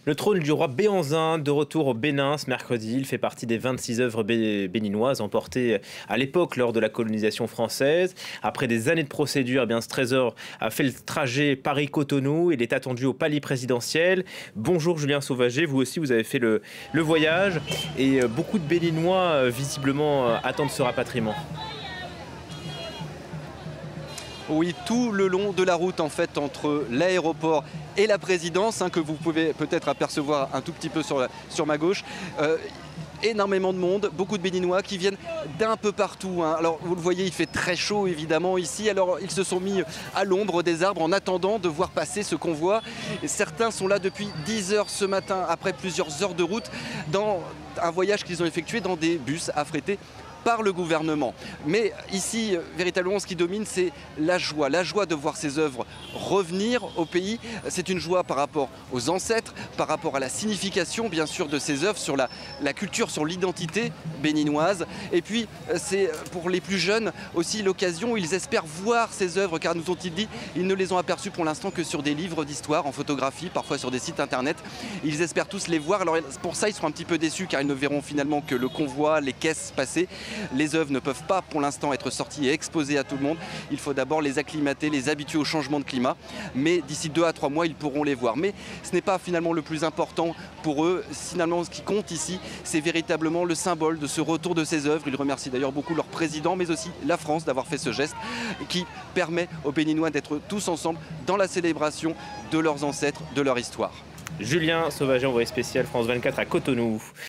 Le trône du roi Béanzin, de retour au Bénin ce mercredi, il fait partie des 26 œuvres béninoises emportées à l'époque lors de la colonisation française. Après des années de procédure, ce trésor a fait le trajet Paris-Cotonou. Il est attendu au palais présidentiel. Bonjour Julien Sauvager, vous aussi vous avez fait le voyage et beaucoup de Béninois visiblement attendent ce rapatriement. Oui, tout le long de la route en fait entre l'aéroport et la présidence, que vous pouvez peut-être apercevoir un tout petit peu sur ma gauche. Énormément de monde, beaucoup de Béninois qui viennent d'un peu partout. Alors vous le voyez, il fait très chaud évidemment ici. Alors ils se sont mis à l'ombre des arbres en attendant de voir passer ce convoi. Et certains sont là depuis 10 heures ce matin, après plusieurs heures de route, dans un voyage qu'ils ont effectué dans des bus affrétés par le gouvernement. Mais ici, véritablement, ce qui domine, c'est la joie de voir ces œuvres revenir au pays. C'est une joie par rapport aux ancêtres, par rapport à la signification, bien sûr, de ces œuvres, sur la culture, sur l'identité béninoise. Et puis, c'est pour les plus jeunes aussi l'occasion où ils espèrent voir ces œuvres, car nous ont-ils dit, ils ne les ont aperçues pour l'instant que sur des livres d'histoire, en photographie, parfois sur des sites internet. Ils espèrent tous les voir. Alors pour ça, ils seront un petit peu déçus, car ils ne verront finalement que le convoi, les caisses passées. Les œuvres ne peuvent pas pour l'instant être sorties et exposées à tout le monde. Il faut d'abord les acclimater, les habituer au changement de climat. Mais d'ici 2 à 3 mois, ils pourront les voir. Mais ce n'est pas finalement le plus important pour eux. Finalement, ce qui compte ici, c'est véritablement le symbole de ce retour de ces œuvres. Ils remercient d'ailleurs beaucoup leur président, mais aussi la France d'avoir fait ce geste qui permet aux Béninois d'être tous ensemble dans la célébration de leurs ancêtres, de leur histoire. Julien Sauvager, envoyé spécial France 24 à Cotonou.